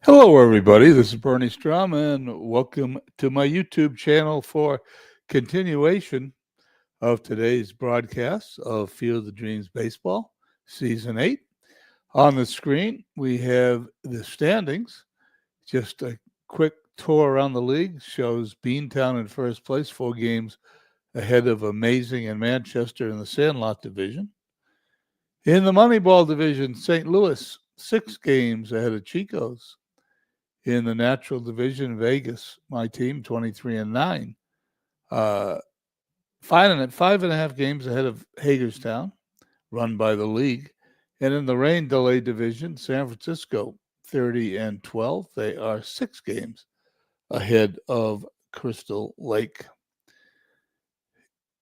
Hello, everybody. This is Bernie Strom, and welcome to my YouTube channel for continuation of today's broadcast of Field of Dreams Baseball, Season 8. On the screen, we have the standings. Just a quick tour around the league shows Beantown in first place, 4 games ahead of Amazing and Manchester in the Sandlot division. In the Moneyball division, St. Louis, 6 games ahead of Chico's. In the Natural division, Vegas, my team, 23-9. 5.5 games ahead of Hagerstown, run by the league. And in the rain delay division, San Francisco, 30-12. They are 6 games ahead of Crystal Lake.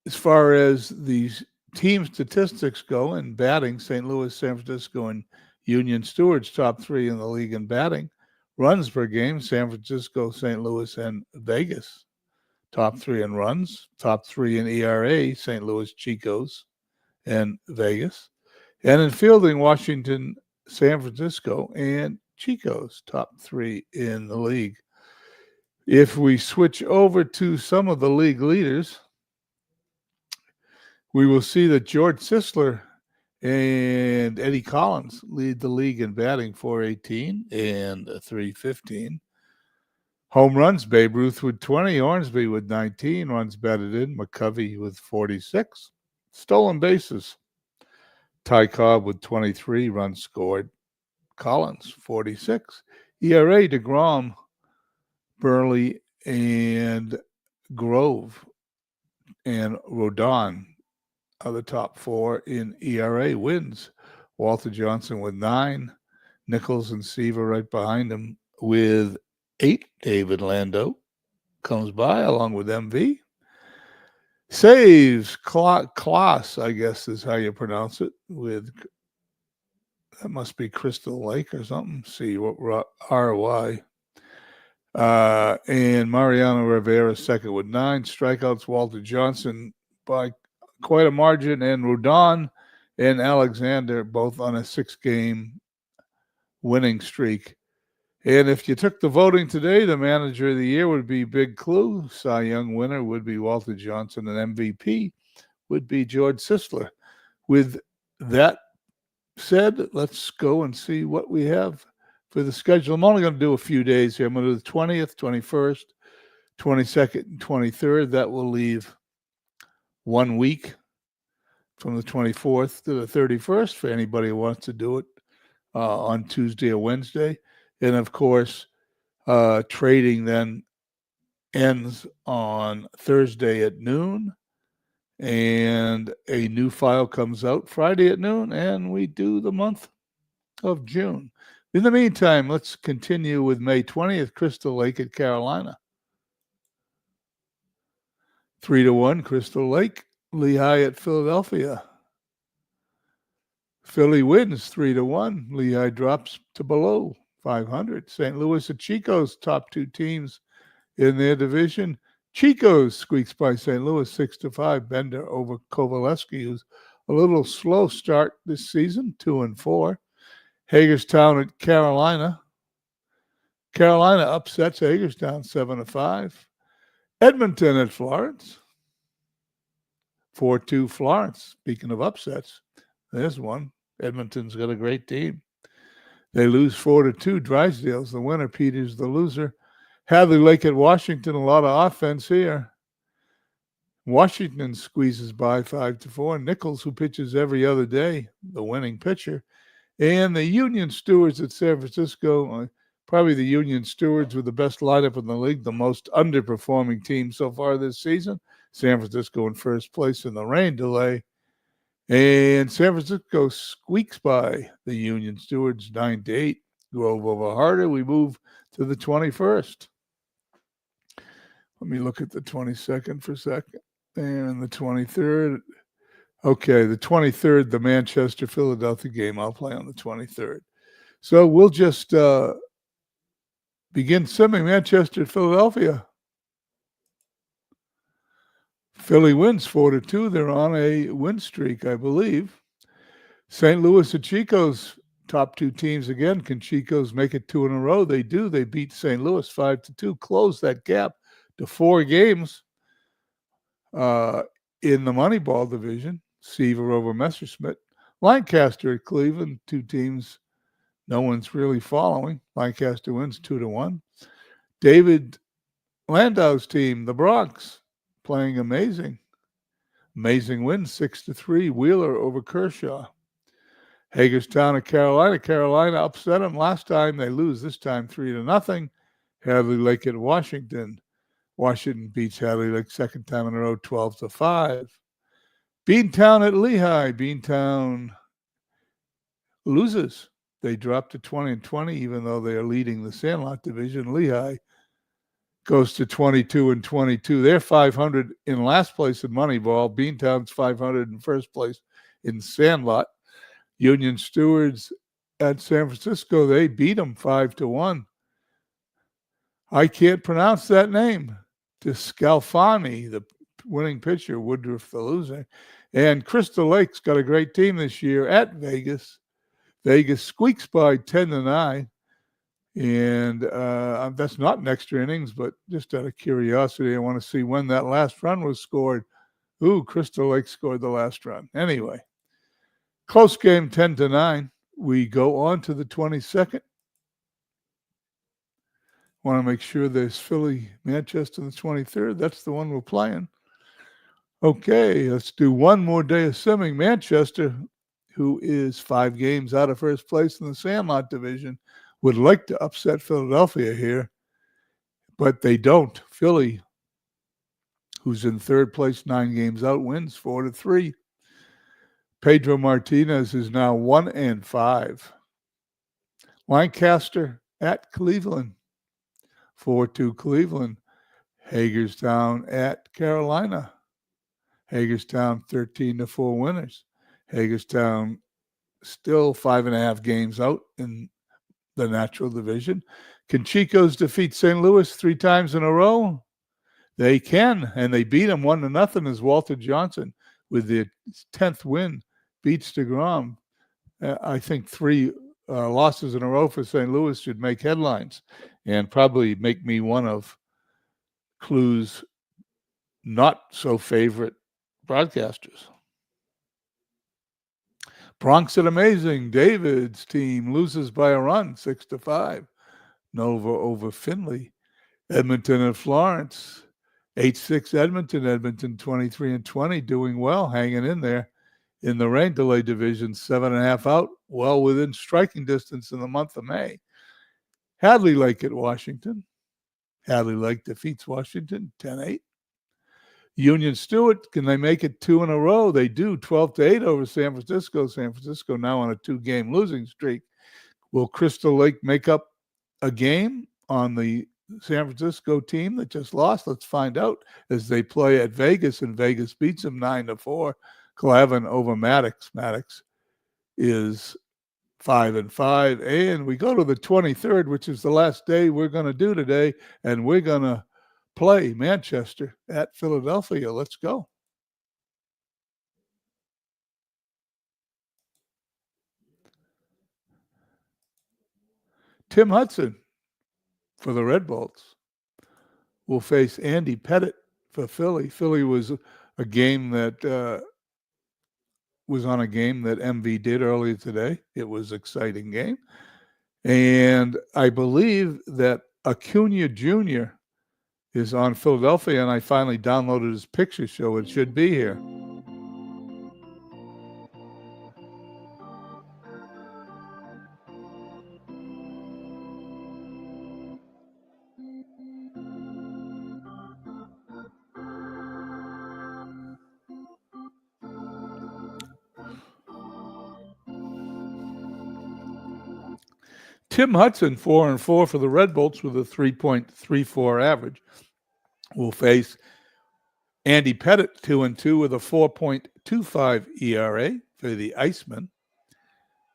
As far as these team statistics go in batting, St. Louis, San Francisco, and Union Stewards top 3 in the league in batting. Runs per game, San Francisco, St. Louis, and Vegas. Top 3 in runs, top 3 in ERA, St. Louis, Chico's, and Vegas. And in fielding, Washington, San Francisco, and Chico's, top 3 in the league. If we switch over to some of the league leaders, we will see that George Sisler and Eddie Collins lead the league in batting, 418 and 315. Home runs, Babe Ruth with 20, Ormsby with 19, runs batted in, McCovey with 46. Stolen bases, Ty Cobb with 23, runs scored, Collins 46. ERA, DeGrom, Burley, and Grove, and Rodon are the top 4 in ERA. Wins, Walter Johnson with 9, Nichols and Seaver right behind him with 8. David Lando comes by along with MV. Saves, Klaas, I guess is how you pronounce it, with, that must be Crystal Lake or something, C-R-Y. And Mariano Rivera second with 9. Strikeouts, Walter Johnson by quite a margin, and Rodon and Alexander both on a 6-game winning streak. And if you took the voting today, the manager of the year would be Big Clue. Cy Young winner would be Walter Johnson, and MVP would be George Sisler. With that said, let's go and see what we have for the schedule. I'm only going to do a few days here. I'm going to do the 20th, 21st, 22nd, and 23rd. That will leave 1 week from the 24th to the 31st for anybody who wants to do it on Tuesday or Wednesday. And, of course, trading then ends on Thursday at noon, and a new file comes out Friday at noon, and we do the month of June. In the meantime, let's continue with May 20th, Crystal Lake at Carolina. 3-1, Crystal Lake. Lehigh at Philadelphia. Philly wins 3-1. Lehigh drops to below 500. St. Louis at Chico's, top 2 teams in their division. Chico's squeaks by St. Louis 6-5. Bender over Kovaleski, who's a little slow start this season, 2-4. Hagerstown at Carolina. Carolina upsets Hagerstown 7-5. Edmonton at Florence. 4-2 Florence. Speaking of upsets, there's one. Edmonton's got a great team. They lose 4-2. Drysdale's the winner. Peter's the loser. Hadley Lake at Washington, a lot of offense here. Washington squeezes by 5-4. Nichols, who pitches every other day, the winning pitcher. And the Union Stewards at San Francisco, probably the Union Stewards with the best lineup in the league, the most underperforming team so far this season. San Francisco in first place in the rain delay. And San Francisco squeaks by the Union Stewards 9-8. Grove over Harder. We move to the 21st. Let me look at the 22nd for a second. And the 23rd. Okay, the 23rd, the Manchester-Philadelphia game. I'll play on the 23rd. So we'll just begin simming Manchester-Philadelphia. Philly wins 4-2. They're on a win streak, I believe. St. Louis and Chico's top two teams again. Can Chico's make it two in a row? They do. They beat St. Louis 5-2, close that gap to 4 games in the Moneyball division. Seaver over Messerschmitt. Lancaster at Cleveland, two teams no one's really following. Lancaster wins 2-1. David Landau's team, the Bronx, playing amazing. Amazing win, 6-3. Wheeler over Kershaw. Hagerstown at Carolina. Carolina upset them last time. They lose this time 3-0. Hadley Lake at Washington. Washington beats Hadley Lake second time in a row, 12-5. Beantown at Lehigh. Beantown loses. They drop to 20-20, even though they are leading the Sandlot division. Lehigh goes to 22-22. They're 500 in last place in Moneyball. Beantown's 500 in first place in Sandlot. Union Stewards at San Francisco, they beat them 5-1. I can't pronounce that name. Scalfani, the winning pitcher, Woodruff the loser. And Crystal Lake's got a great team this year at Vegas. Vegas squeaks by 10-9. And that's not in extra innings, but just out of curiosity, I want to see when that last run was scored. Ooh, Crystal Lake scored the last run. Anyway, close game, 10-9. We go on to the 22nd. Want to make sure there's Philly, Manchester the 23rd. That's the one we're playing. Okay, let's do one more day of simming. Manchester, who is 5 games out of first place in the Sandlot division, would like to upset Philadelphia here, but they don't. Philly, who's in third place, 9 games out, wins 4-3. Pedro Martinez is now 1-5. Lancaster at Cleveland, 4-2 Cleveland. Hagerstown at Carolina. Hagerstown 13-4 winners. Hagerstown still 5.5 games out in the natural division. Can Chico's defeat St. Louis 3 times in a row? They can, and they beat them 1-0 as Walter Johnson, with the 10th win, beats DeGrom. I think 3 losses in a row for St. Louis should make headlines and probably make me one of Clue's not so favorite broadcasters. Bronx at Amazing. David's team loses by a run, 6-5. Nova over Findlay. Edmonton and Florence, 8-6 Edmonton. Edmonton 23-20, doing well, hanging in there. In the rain delay division, 7.5 out, well within striking distance in the month of May. Hadley Lake at Washington. Hadley Lake defeats Washington 10-8. Union Stewart, can they make it 2 in a row? They do, 12-8 over San Francisco. San Francisco now on a 2-game losing streak. Will Crystal Lake make up a game on the San Francisco team that just lost? Let's find out as they play at Vegas, and Vegas beats them 9-4. Clavin over Maddox. Maddox is 5-5. And we go to the 23rd, which is the last day we're going to do today, and we're going to play Manchester at Philadelphia. Let's go. Tim Hudson for the Red Bolts will face Andy Pettit for Philly. Philly was a game that was on a game that MV did earlier today. It was an exciting game. And I believe that Acuna Jr. is on Philadelphia, and I finally downloaded his picture, so it should be here. Tim Hudson, 4-4 for the Red Bolts with a 3.34 average, will face Andy Pettit, 2-2 with a 4.25 ERA for the Iceman.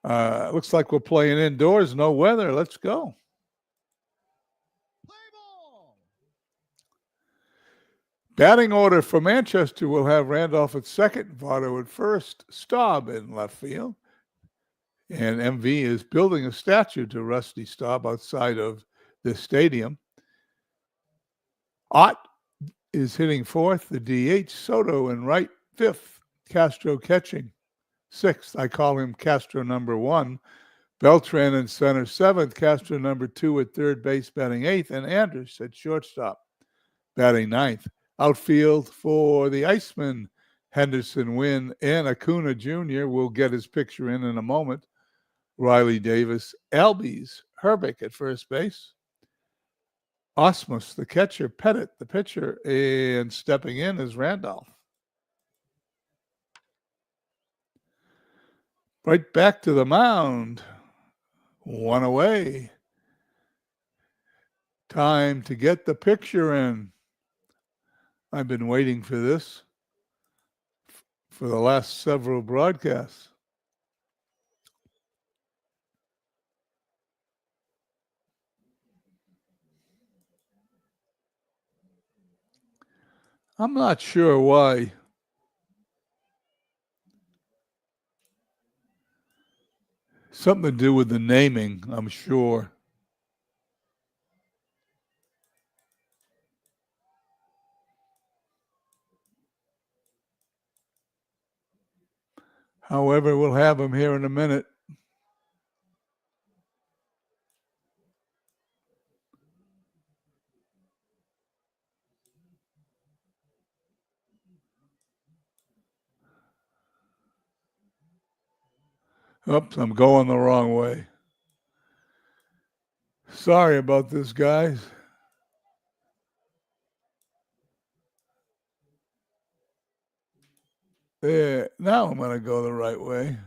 Looks like we're playing indoors, no weather. Let's go. Batting order for Manchester will have Randolph at second, Votto at first, Staub in left field, And MV is building a statue to Rusty Staub outside of the stadium. Ott is hitting fourth, the DH. Soto in right, fifth. Castro catching, sixth. I call him Castro number one. Beltran in center, seventh. Castro number two at third base, batting eighth. And Andrus at shortstop, batting ninth. Outfield for the Iceman, Henderson, Wynn, and Acuna Jr. will get his picture in a moment. Riley Davis, Albies, Herbeck at first base. Osmus, the catcher, Pettit, the pitcher, and stepping in is Randolph. Right back to the mound. One away. Time to get the picture in. I've been waiting for this for the last several broadcasts. I'm not sure why. Something to do with the naming, I'm sure. However, we'll have him here in a minute. Oops, I'm going the wrong way. Sorry about this, guys. There, now I'm going to go the right way.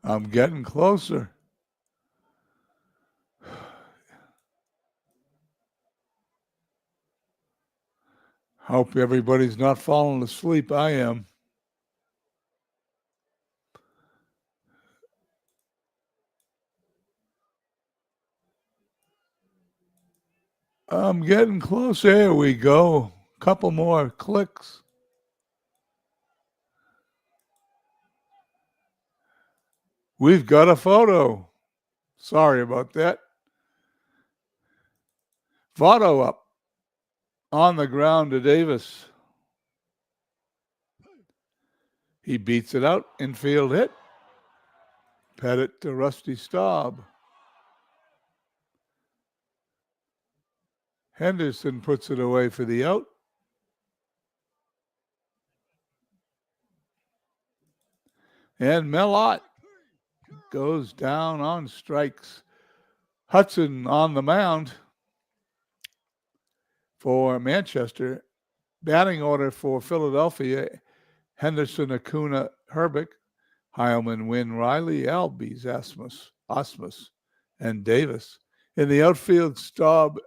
I'm getting closer. Hope everybody's not falling asleep. I am. I'm getting close. There we go. Couple more clicks. We've got a photo. Sorry about that. Votto up on the ground to Davis. He beats it out. Infield hit. Pettit to Rusty Staub. Henderson puts it away for the out. And Mellott goes down on strikes. Hudson on the mound for Manchester. Batting order for Philadelphia: Henderson, Acuna, Herbeck, Heilman, Wynn, Riley, Albies, Osmus, and Davis. In the outfield, Staub,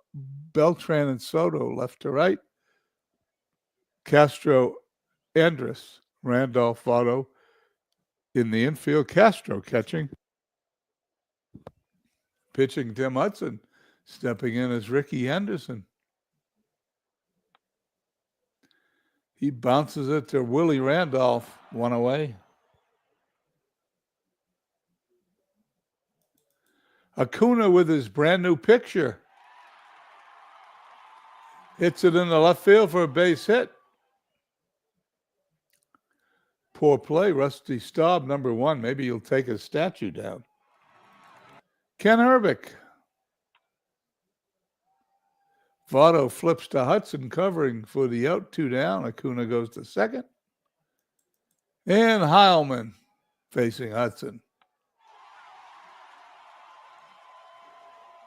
Beltran, and Soto left to right. Castro, Andrus, Randolph, Votto. In the infield, Castro catching. Pitching, Tim Hudson. Stepping in as Ricky Henderson. He bounces it to Willie Randolph, one away. Acuna with his brand new picture. Hits it in the left field for a base hit. Poor play. Rusty Staub, number one. Maybe he'll take his statue down. Ken Herbeck. Votto flips to Hudson, covering for the out, 2 down. Acuna goes to second. And Heilman facing Hudson.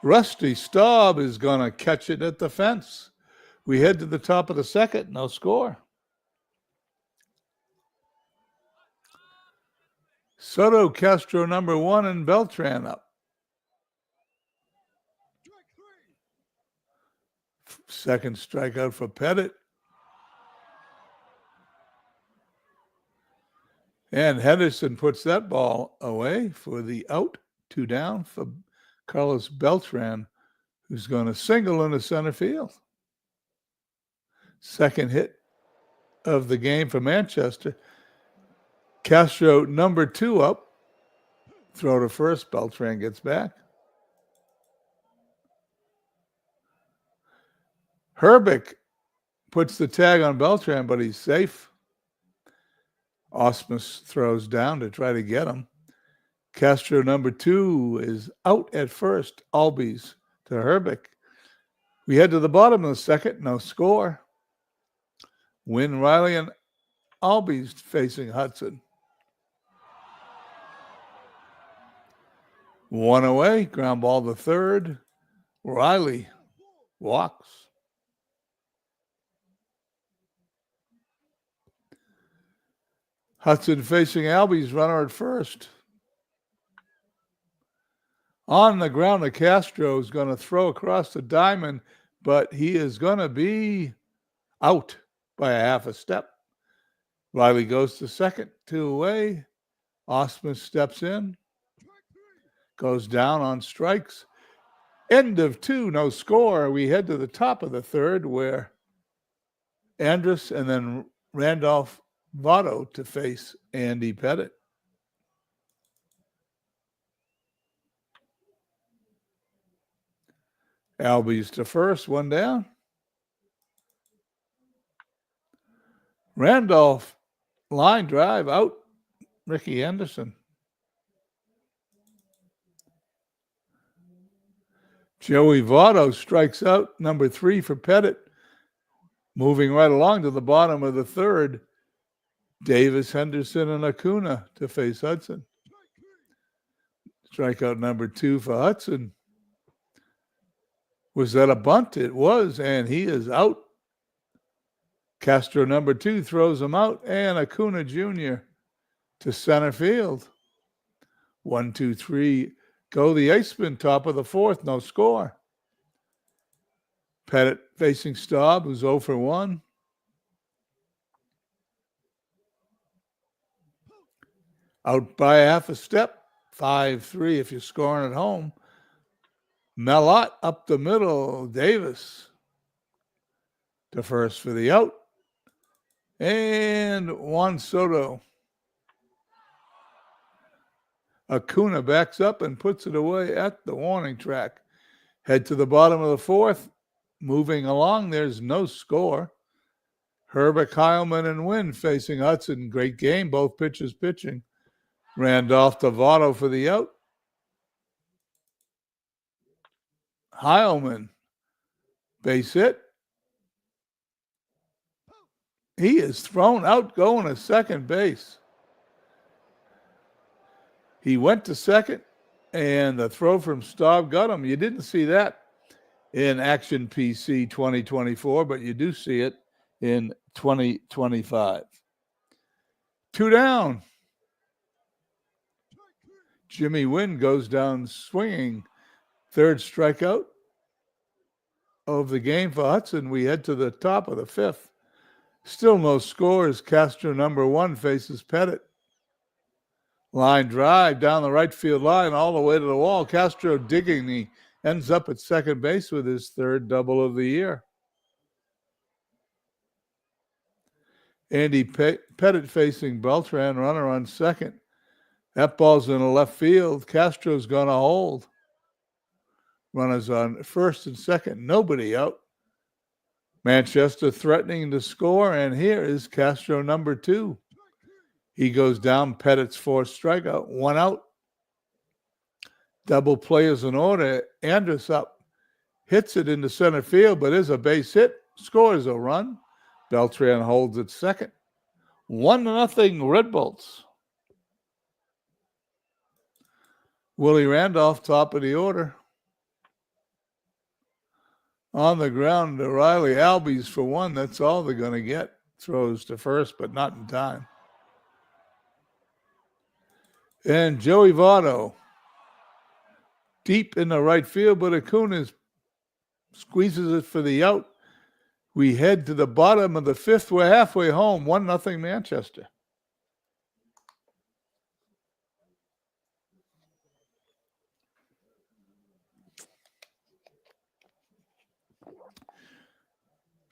Rusty Staub is going to catch it at the fence. We head to the top of the second, no score. Soto, Castro number one, and Beltran up. Second strikeout for Pettit. And Henderson puts that ball away for the out, 2 down for Carlos Beltran, who's going to single into center field. Second hit of the game for Manchester. Castro, number 2 up. Throw to first. Beltran gets back. Herbeck puts the tag on Beltran, but he's safe. Osmus throws down to try to get him. Castro, number 2, is out at first. Albies to Herbeck. We head to the bottom of the second. No score. Wynn, Riley, and Albies facing Hudson. 1 away. Ground ball to third. Riley walks. Hudson facing Albies, runner at first. On the ground, the Castro is going to throw across the diamond, but he is going to be out by a half a step. Riley goes to second, 2 away. Osmus steps in, goes down on strikes. End of 2, no score. We head to the top of the third where Andrus and then Randolph Votto to face Andy Pettit. Albies to first, 1 down. Randolph, line drive out. Ricky Anderson. Joey Votto strikes out, number 3 for Pettit. Moving right along to the bottom of the third, Davis, Henderson, and Acuna to face Hudson. Strikeout number 2 for Hudson. Was that a bunt? It was, and he is out. Castro, number 2, throws him out, and Acuna Jr. to center field. 1, 2, 3, go the Iceman, top of the fourth, no score. Pettit facing Staub, who's 0 for 1. Out by a half a step, 5-3 if you're scoring at home. Mellott up the middle, Davis to first for the out. And Juan Soto. Acuna backs up and puts it away at the warning track. Head to the bottom of the fourth. Moving along, there's no score. Herbeck, Heilman, and Wynn facing Hudson. Great game, both pitchers pitching. Randolph to Votto for the out. Heilman, base hit. He is thrown out going to second base. He went to second, and the throw from Staub got him. You didn't see that in Action PC 2024, but you do see it in 2025. 2 down. Jimmy Wynn goes down swinging. Third strikeout of the game for Hudson. We head to the top of the fifth. Still no scores. Castro, number 1, faces Pettit. Line drive down the right field line all the way to the wall. Castro digging. He ends up at second base with his third double of the year. Andy Pettit facing Beltran, runner on second. That ball's in the left field. Castro's going to hold. Runners on first and second. Nobody out. Manchester threatening to score, and here is Castro, number 2. He goes down. Pettit's 4th strikeout. 1 out. Double players in order. Andrus up. Hits it into center field, but is a base hit. Scores a run. Beltran holds at second. 1-0 Red Bulls. Willie Randolph, top of the order. On the ground, Riley Albies for 1. That's all they're going to get. Throws to first, but not in time. And Joey Votto, deep in the right field, but Acuna squeezes it for the out. We head to the bottom of the fifth. We're halfway home. 1-0 Manchester.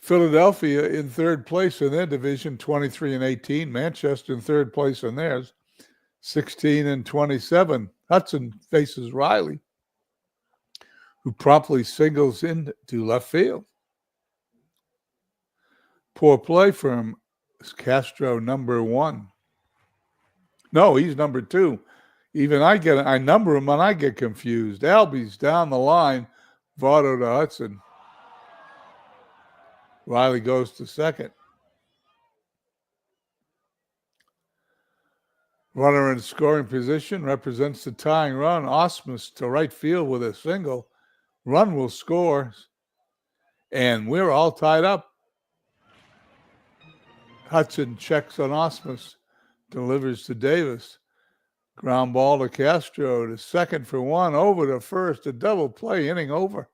Philadelphia in third place in their division, 23-18. Manchester in third place in theirs, 16-27. Hudson faces Riley, who promptly singles into left field. Poor play from Castro, number 1. No, he's number 2. Even I number him and I get confused. Albies down the line, Votto to Hudson. Riley goes to second. Runner in scoring position represents the tying run. Osmus to right field with a single. Run will score, and we're all tied up. Hudson checks on Osmus, delivers to Davis. Ground ball to Castro to second for 1, over to first, a double play, inning over.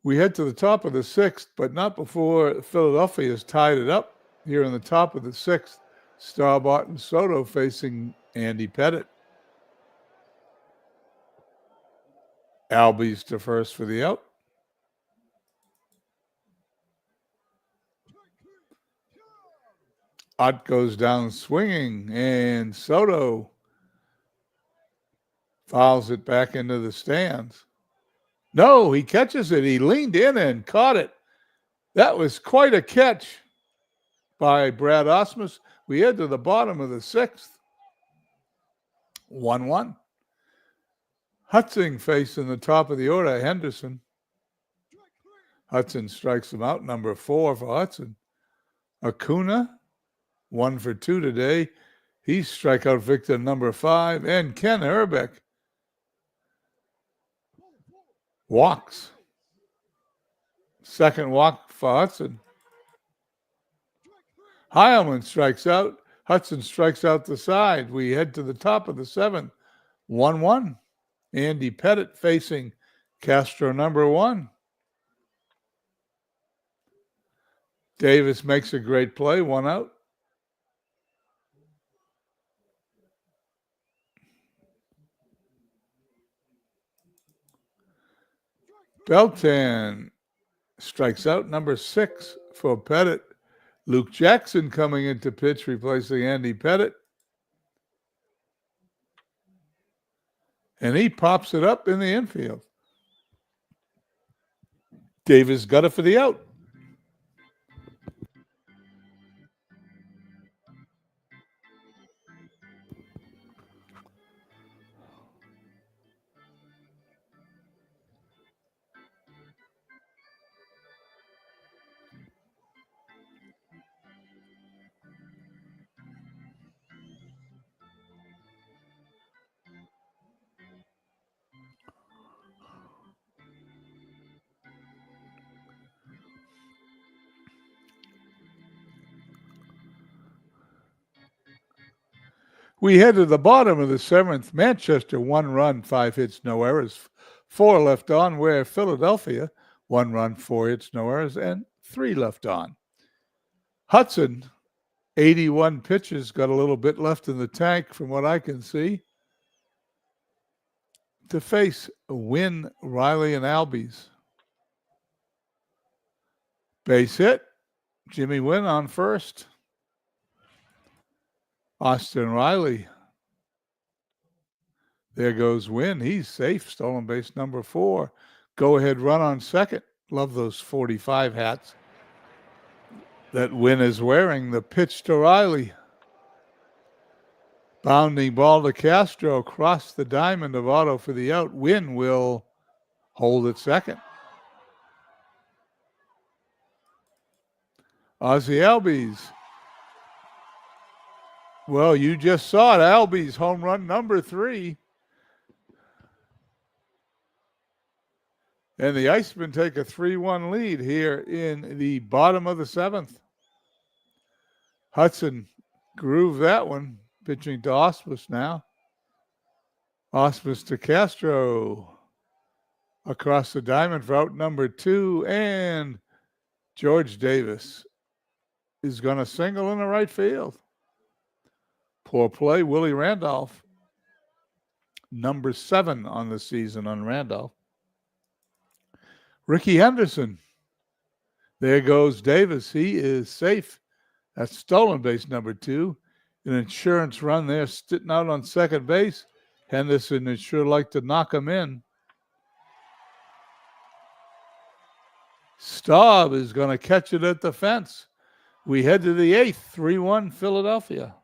We head to the top of the 6th, but not before Philadelphia has tied it up. Here in the top of the 6th, Starbott and Soto facing Andy Pettit. Albies to first for the out. Ott goes down swinging, and Soto fouls it back into the stands. No, he catches it. He leaned in and caught it. That was quite a catch by Brad Osmus. We head to the bottom of the 6th. 1-1. Hudson facing the top of the order, Henderson. Hudson strikes him out, number 4 for Hudson. Acuna, 1 for 2 today. He's strikeout victim number 5. And Ken Herbeck walks. Second walk for Hudson. Heilman strikes out. Hudson strikes out the side. We head to the top of the 7th. 1-1. Andy Pettit facing Castro, number 1. Davis makes a great play, 1 out. Beltran strikes out, number 6 for Pettit. Luke Jackson coming into pitch, replacing Andy Pettit. And he pops it up in the infield. Davis got it for the out. We head to the bottom of the 7th. Manchester, 1 run, 5 hits, no errors. 4 left on, where Philadelphia, 1 run, 4 hits, no errors, and 3 left on. Hudson, 81 pitches, got a little bit left in the tank from what I can see, to face Wynn, Riley, and Albies. Base hit. Jimmy Wynn on first. Austin Riley. There goes Wynn. He's safe. Stolen base number 4. Go-ahead run on second. Love those 45 hats that Wynn is wearing. The pitch to Riley. Bounding ball to Castro. Across the diamond of Otto for the out. Wynn will hold at second. Ozzie Albies. Well, you just saw it. Albies home run number 3. And the Icemen take a 3-1 lead here in the bottom of the 7th. Hudson grooved that one, pitching to Osmus now. Osmus to Castro. Across the diamond for out number 2. And George Davis is going to single in the right field. Poor play, Willie Randolph. Number 7 on the season on Randolph. Ricky Henderson There goes Davis. He is safe. That's stolen base number 2. An insurance run there, sitting out on second base. Henderson would sure like to knock him in. Staub is going to catch it at the fence. We head to the 8th, 3-1 Philadelphia.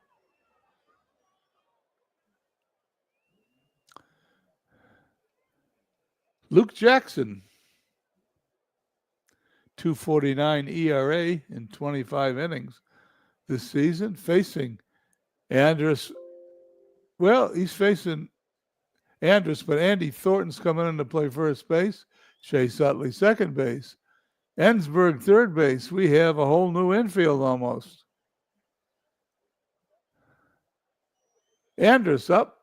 Luke Jackson, 2.49 ERA in 25 innings this season, facing Andrus. Well, he's facing Andrus, but Andy Thornton's coming in to play first base. Chase Utley, second base. Ensberg, third base. We have a whole new infield almost. Andrus up,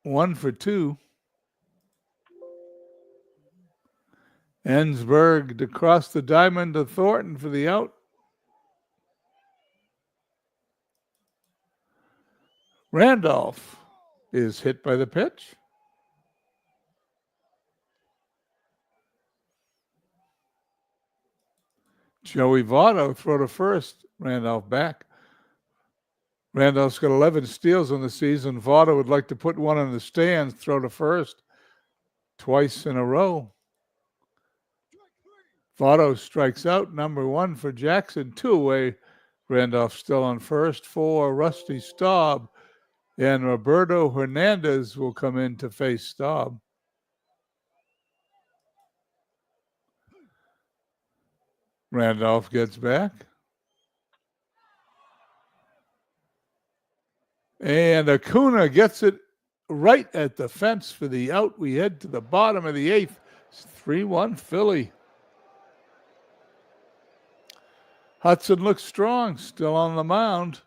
1 for 2. Ensberg to cross the diamond to Thornton for the out. Randolph is hit by the pitch. Joey Votto throw to first. Randolph back. Randolph's got 11 steals on the season. Votto would like to put one in the stands, throw to first twice in a row. Votto strikes out, number 1 for Jackson. 2 away. Randolph still on first for Rusty Staub. And Roberto Hernandez will come in to face Staub. Randolph gets back. And Acuna gets it right at the fence for the out. We head to the bottom of the 8th. It's 3-1 Philly. Hudson looks strong, still on the mound,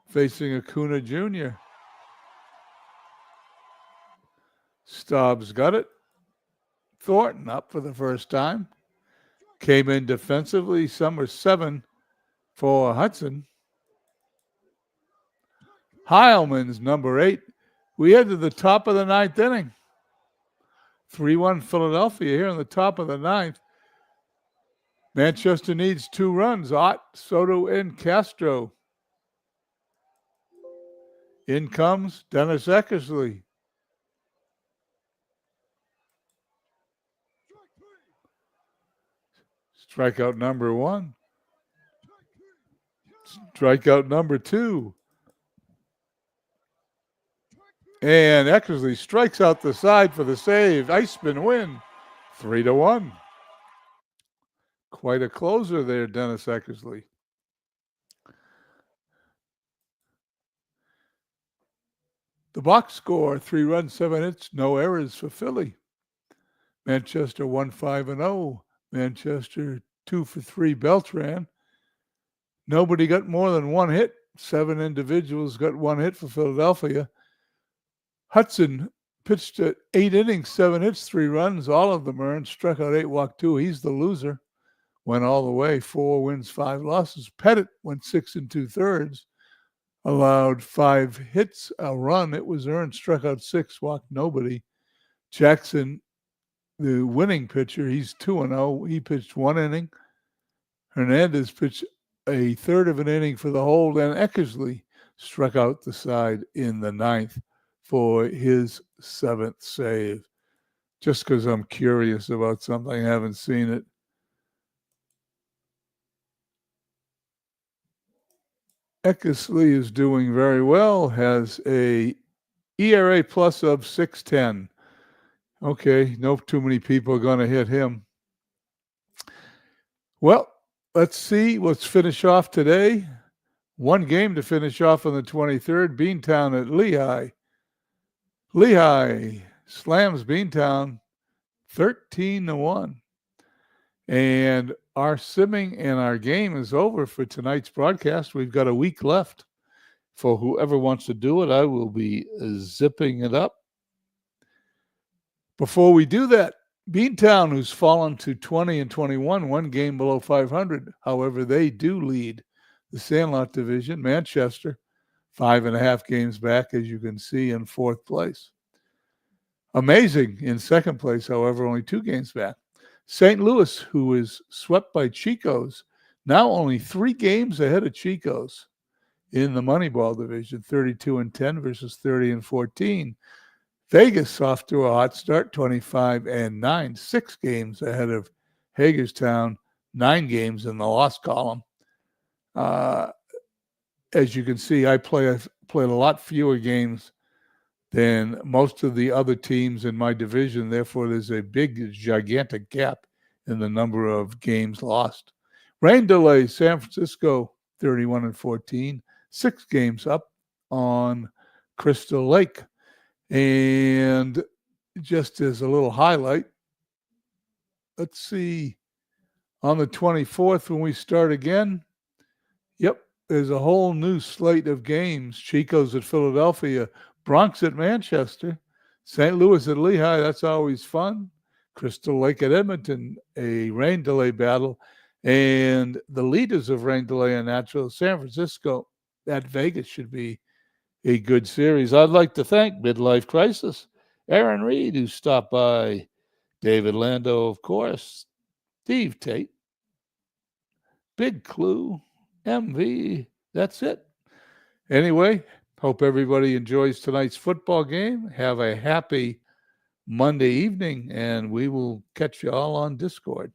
facing Acuna Jr. Staub's got it. Thornton up for the first time. Came in defensively, number 7 for Hudson. Heilman's number 8. We head to the top of the 9th inning. 3-1 Philadelphia here in the top of the 9th. Manchester needs 2 runs. Ott, Soto, and Castro. In comes Dennis Eckersley. Strikeout number 1. Strikeout number 2. And Eckersley strikes out the side for the save. Iceman win. 3-1. Quite a closer there, Dennis Eckersley. The box score, 3 runs, 7 hits, no errors for Philly. Manchester 1-5-0. Manchester 2 for 3 Beltran. Nobody got more than 1 hit. 7 individuals got 1 hit for Philadelphia. Hudson pitched 8 innings, 7 hits, 3 runs. All of them earned. Struck out 8, walked 2. He's the loser. Went all the way. 4 wins, 5 losses. Pettit went 6 2/3. Allowed 5 hits, a run. It was earned. Struck out 6, walked nobody. Jackson, the winning pitcher, he's 2-0. He pitched 1 inning. Hernandez pitched a third of an inning for the hold, and Eckersley struck out the side in the 9th for his 7th save. Just because I'm curious about something, I haven't seen it. Eckersley is doing very well, has a ERA plus of 6.10. Okay, no too many people are going to hit him. Well, let's see. Let's finish off today. 1 game to finish off on the 23rd. Beantown at Lehigh. Lehigh slams Beantown 13-1. And our simming and our game is over for tonight's broadcast. We've got a week left. For whoever wants to do it, I will be zipping it up. Before we do that, Beantown, who's fallen to 20-21, 1 game below 500. However, they do lead the Sandlot Division. Manchester, 5.5 games back, as you can see, in 4th place. Amazing in 2nd place, however, only 2 games back. St. Louis, who is swept by Chico's, now only 3 games ahead of Chico's in the Moneyball division, 32-10 versus 30-14. Vegas off to a hot start, 25-9, 6 games ahead of Hagerstown, 9 games in the loss column. As you can see, I played a lot fewer games than most of the other teams in my division. Therefore, there's a big, gigantic gap in the number of games lost. Rain delay, San Francisco, 31-14, 6 games up on Crystal Lake. And just as a little highlight, let's see, on the 24th when we start again, there's a whole new slate of games. Chico's at Philadelphia, Bronx at Manchester, St. Louis at Lehigh, that's always fun. Crystal Lake at Edmonton, a rain delay battle. And the leaders of rain delay and natural, San Francisco at Vegas, should be a good series. I'd like to thank Midlife Crisis, Aaron Reed, who stopped by, David Lando, of course, Steve Tate, Big Clue, MV. That's it. Anyway, hope everybody enjoys tonight's football game. Have a happy Monday evening, and we will catch you all on Discord.